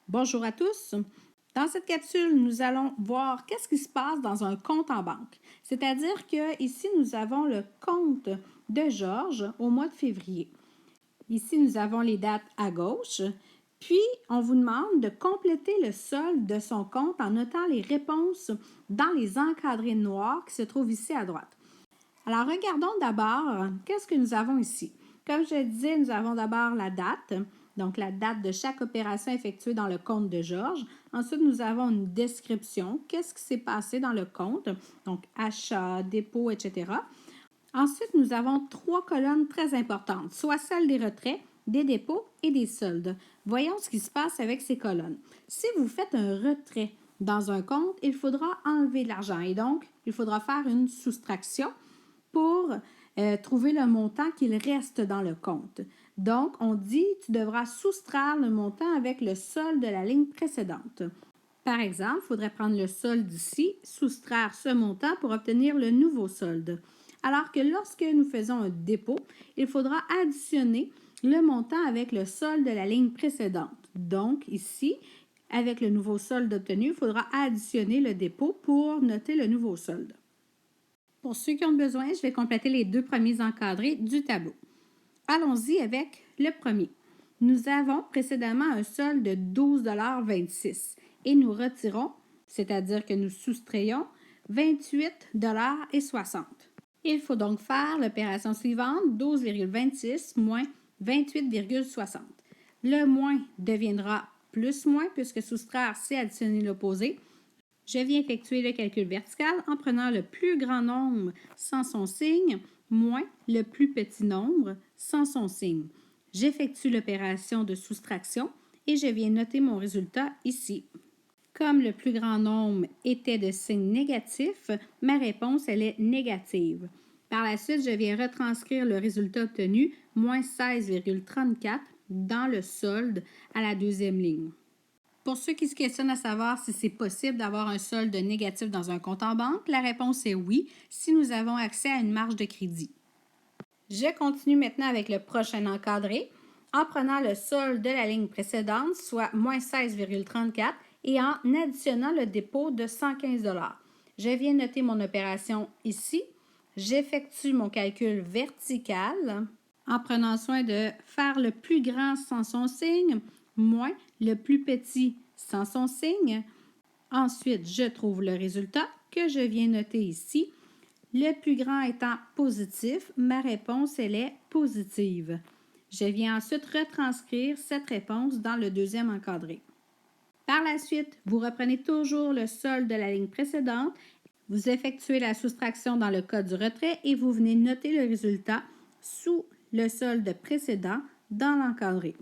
Bonjour à tous. Dans cette capsule, nous allons voir qu'est-ce qui se passe dans un compte en banque. C'est-à-dire que ici, nous avons le compte de Georges au mois de février. Ici, nous avons les dates à gauche. Puis, on vous demande de compléter le solde de son compte en notant les réponses dans les encadrés noirs qui se trouvent ici à droite. Alors, regardons d'abord qu'est-ce que nous avons ici. Comme je disais, nous avons d'abord la date, donc la date de chaque opération effectuée dans le compte de Georges. Ensuite, nous avons une description, qu'est-ce qui s'est passé dans le compte, donc achat, dépôt, etc. Ensuite, nous avons trois colonnes très importantes, soit celles des retraits, des dépôts et des soldes. Voyons ce qui se passe avec ces colonnes. Si vous faites un retrait dans un compte, il faudra enlever de l'argent et donc, il faudra faire une soustraction pour trouver le montant qu'il reste dans le compte. Donc, on dit tu devras soustraire le montant avec le solde de la ligne précédente. Par exemple, il faudrait prendre le solde ici, soustraire ce montant pour obtenir le nouveau solde. Alors que lorsque nous faisons un dépôt, il faudra additionner le montant avec le solde de la ligne précédente. Donc, ici, avec le nouveau solde obtenu, il faudra additionner le dépôt pour noter le nouveau solde. Pour ceux qui ont besoin, je vais compléter les deux premiers encadrés du tableau. Allons-y avec le premier. Nous avons précédemment un solde de 12,26 $ et nous retirons, c'est-à-dire que nous soustrayons 28,60 $. Il faut donc faire l'opération suivante, 12,26 moins 28,60. Le moins deviendra plus moins puisque soustraire, c'est additionner l'opposé. Je viens effectuer le calcul vertical en prenant le plus grand nombre sans son signe, moins le plus petit nombre sans son signe. J'effectue l'opération de soustraction et je viens noter mon résultat ici. Comme le plus grand nombre était de signe négatif, ma réponse elle est négative. Par la suite, je viens retranscrire le résultat obtenu, moins 16,34 dans le solde à la deuxième ligne. Pour ceux qui se questionnent à savoir si c'est possible d'avoir un solde négatif dans un compte en banque, la réponse est oui, si nous avons accès à une marge de crédit. Je continue maintenant avec le prochain encadré en prenant le solde de la ligne précédente, soit moins 16,34 et en additionnant le dépôt de 115 $. Je viens noter mon opération ici. J'effectue mon calcul vertical en prenant soin de faire le plus grand sans son signe, moins le plus petit sans son signe. Ensuite, je trouve le résultat que je viens noter ici. Le plus grand étant positif, ma réponse, elle est positive. Je viens ensuite retranscrire cette réponse dans le deuxième encadré. Par la suite, vous reprenez toujours le solde de la ligne précédente, vous effectuez la soustraction dans le cas du retrait et vous venez noter le résultat sous le solde précédent dans l'encadré.